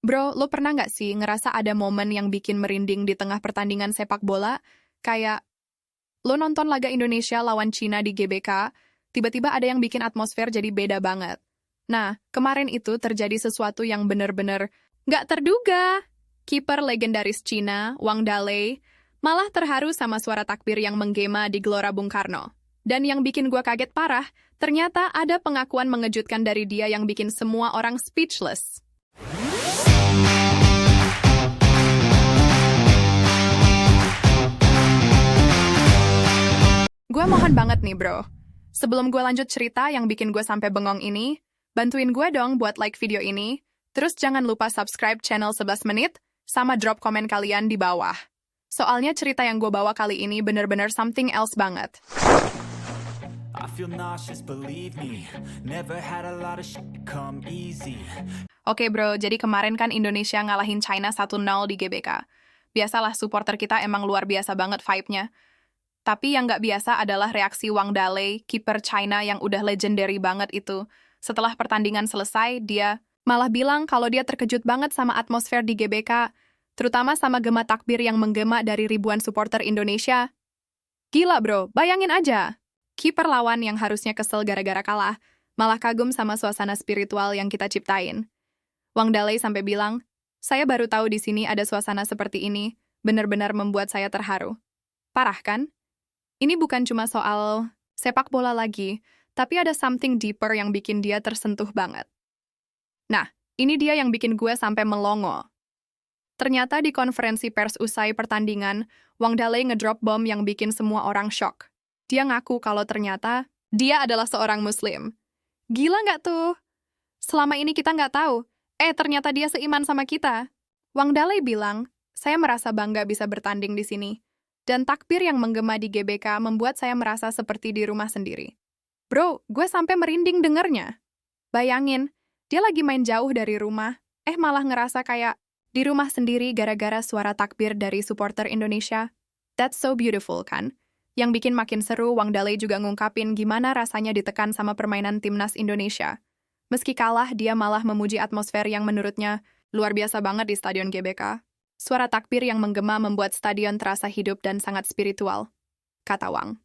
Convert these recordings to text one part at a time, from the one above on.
Bro, lo pernah nggak sih ngerasa ada momen yang bikin merinding di tengah pertandingan sepak bola? Kayak lo nonton laga Indonesia lawan Cina di GBK, tiba-tiba ada yang bikin atmosfer jadi beda banget. Nah, kemarin itu terjadi sesuatu yang bener-bener nggak terduga. Kiper legendaris Cina, Wang Dalei, malah terharu sama suara takbir yang menggema di Gelora Bung Karno. Dan yang bikin gua kaget parah, ternyata ada pengakuan mengejutkan dari dia yang bikin semua orang speechless. Gue mohon banget nih bro, sebelum gue lanjut cerita yang bikin gue sampai bengong ini, bantuin gue dong buat like video ini, terus jangan lupa subscribe channel 11 menit, sama drop komen kalian di bawah. Soalnya cerita yang gue bawa kali ini bener-bener something else banget. I feel nauseous, believe me. Never had a lot of shit come easy. Oke bro, jadi kemarin kan Indonesia ngalahin China 1-0 di GBK. Biasalah supporter kita emang luar biasa banget vibe-nya. Tapi yang nggak biasa adalah reaksi Wang Dalei, kiper China yang udah legendary banget itu. Setelah pertandingan selesai, dia malah bilang kalau dia terkejut banget sama atmosfer di GBK, terutama sama gema takbir yang menggema dari ribuan supporter Indonesia. Gila bro, bayangin aja. Kiper lawan yang harusnya kesel gara-gara kalah, malah kagum sama suasana spiritual yang kita ciptain. Wang Dalei sampai bilang, saya baru tahu di sini ada suasana seperti ini, benar-benar membuat saya terharu. Parah kan? Ini bukan cuma soal sepak bola lagi, tapi ada something deeper yang bikin dia tersentuh banget. Nah, ini dia yang bikin gue sampai melongo. Ternyata di konferensi pers usai pertandingan, Wang Dalei ngedrop bom yang bikin semua orang shock. Dia ngaku kalau ternyata dia adalah seorang Muslim. Gila nggak tuh? Selama ini kita nggak tahu. Ternyata dia seiman sama kita. Wang Dalei bilang, saya merasa bangga bisa bertanding di sini. Dan takbir yang menggema di GBK membuat saya merasa seperti di rumah sendiri. Bro, gue sampai merinding dengernya. Bayangin, dia lagi main jauh dari rumah, malah ngerasa kayak di rumah sendiri gara-gara suara takbir dari supporter Indonesia. That's so beautiful, kan? Yang bikin makin seru, Wang Dalei juga ngungkapin gimana rasanya ditekan sama permainan timnas Indonesia. Meski kalah, dia malah memuji atmosfer yang menurutnya luar biasa banget di Stadion GBK. Suara takbir yang menggema membuat stadion terasa hidup dan sangat spiritual, kata Wang.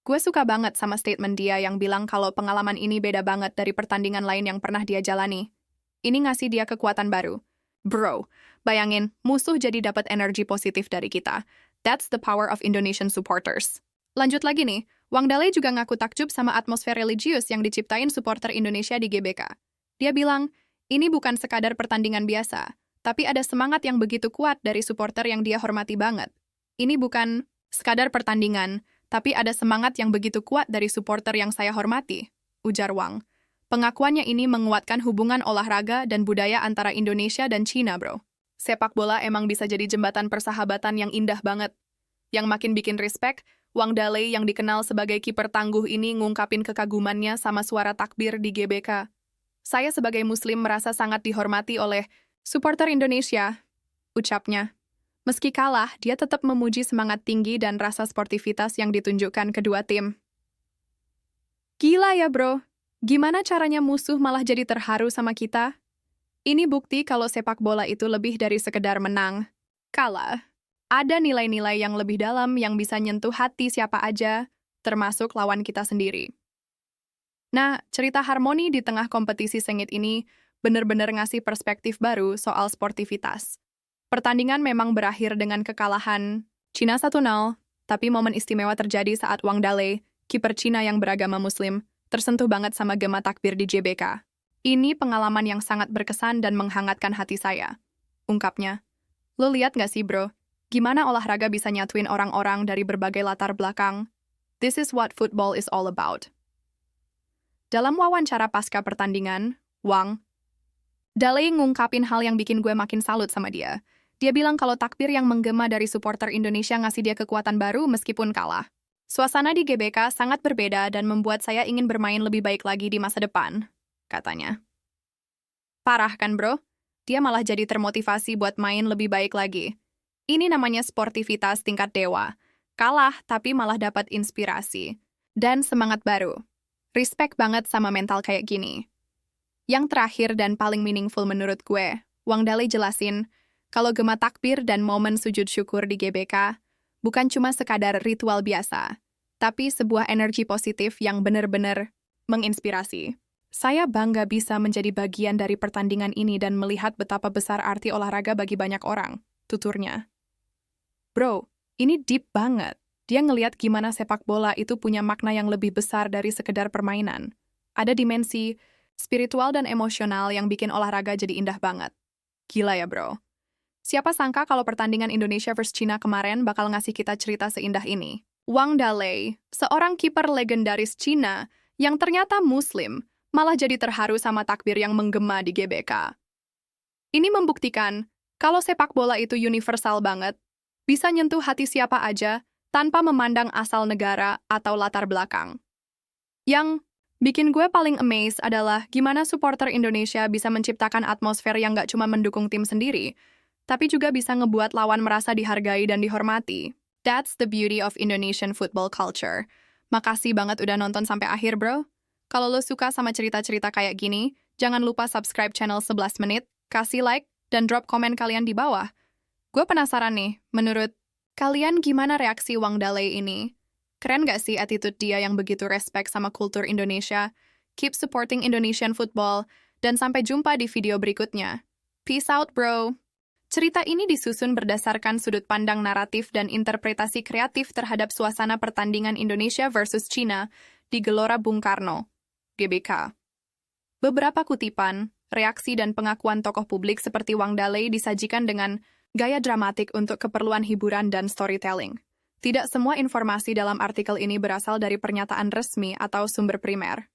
Gue suka banget sama statement dia yang bilang kalau pengalaman ini beda banget dari pertandingan lain yang pernah dia jalani. Ini ngasih dia kekuatan baru. Bro, bayangin, musuh jadi dapat energi positif dari kita. That's the power of Indonesian supporters. Lanjut lagi nih, Wang Dalei juga ngaku takjub sama atmosfer religius yang diciptain supporter Indonesia di GBK. Dia bilang, ini bukan sekadar pertandingan biasa, tapi ada semangat yang begitu kuat dari supporter yang dia hormati banget. Ini bukan sekadar pertandingan, tapi ada semangat yang begitu kuat dari supporter yang saya hormati, ujar Wang. Pengakuannya ini menguatkan hubungan olahraga dan budaya antara Indonesia dan Cina, bro. Sepak bola emang bisa jadi jembatan persahabatan yang indah banget. Yang makin bikin respect, Wang Dalei yang dikenal sebagai kiper tangguh ini ngungkapin kekagumannya sama suara takbir di GBK. Saya sebagai Muslim merasa sangat dihormati oleh supporter Indonesia, ucapnya. Meski kalah, dia tetap memuji semangat tinggi dan rasa sportivitas yang ditunjukkan kedua tim. Gila ya bro, gimana caranya musuh malah jadi terharu sama kita? Ini bukti kalau sepak bola itu lebih dari sekedar menang. Kalah. Ada nilai-nilai yang lebih dalam yang bisa nyentuh hati siapa aja, termasuk lawan kita sendiri. Nah, cerita harmoni di tengah kompetisi sengit ini benar-benar ngasih perspektif baru soal sportivitas. Pertandingan memang berakhir dengan kekalahan Cina 1-0, tapi momen istimewa terjadi saat Wang Dalei, kiper Cina yang beragama Muslim, tersentuh banget sama gema takbir di GBK. Ini pengalaman yang sangat berkesan dan menghangatkan hati saya, ungkapnya. Lo lihat nggak sih bro, gimana olahraga bisa nyatuin orang-orang dari berbagai latar belakang? This is what football is all about. Dalam wawancara pasca pertandingan, Wang Dalei ngungkapin hal yang bikin gue makin salut sama dia. Dia bilang kalau takbir yang menggema dari supporter Indonesia ngasih dia kekuatan baru meskipun kalah. Suasana di GBK sangat berbeda dan membuat saya ingin bermain lebih baik lagi di masa depan, katanya. Parah kan bro? Dia malah jadi termotivasi buat main lebih baik lagi. Ini namanya sportivitas tingkat dewa. Kalah tapi malah dapat inspirasi. Dan semangat baru. Respect banget sama mental kayak gini. Yang terakhir dan paling meaningful menurut gue, Wang Daley jelasin, kalau gema takbir dan momen sujud syukur di GBK bukan cuma sekadar ritual biasa, tapi sebuah energi positif yang benar-benar menginspirasi. Saya bangga bisa menjadi bagian dari pertandingan ini dan melihat betapa besar arti olahraga bagi banyak orang, tuturnya. Bro, ini deep banget. Dia ngeliat gimana sepak bola itu punya makna yang lebih besar dari sekedar permainan. Ada dimensi spiritual dan emosional yang bikin olahraga jadi indah banget. Gila ya, bro. Siapa sangka kalau pertandingan Indonesia vs China kemarin bakal ngasih kita cerita seindah ini. Wang Daley, seorang kiper legendaris China yang ternyata Muslim, malah jadi terharu sama takbir yang menggema di GBK. Ini membuktikan kalau sepak bola itu universal banget, bisa nyentuh hati siapa aja, tanpa memandang asal negara atau latar belakang. Yang bikin gue paling amazed adalah gimana supporter Indonesia bisa menciptakan atmosfer yang gak cuma mendukung tim sendiri, tapi juga bisa ngebuat lawan merasa dihargai dan dihormati. That's the beauty of Indonesian football culture. Makasih banget udah nonton sampai akhir, bro. Kalau lo suka sama cerita-cerita kayak gini, jangan lupa subscribe channel 11 menit, kasih like, dan drop komen kalian di bawah. Gue penasaran nih, menurut kalian gimana reaksi Wang Daley ini? Keren gak sih attitude dia yang begitu respect sama kultur Indonesia? Keep supporting Indonesian football, dan sampai jumpa di video berikutnya. Peace out, bro! Cerita ini disusun berdasarkan sudut pandang naratif dan interpretasi kreatif terhadap suasana pertandingan Indonesia versus China di Gelora Bung Karno, GBK. Beberapa kutipan, reaksi dan pengakuan tokoh publik seperti Wang Daley disajikan dengan gaya dramatik untuk keperluan hiburan dan storytelling. Tidak semua informasi dalam artikel ini berasal dari pernyataan resmi atau sumber primer.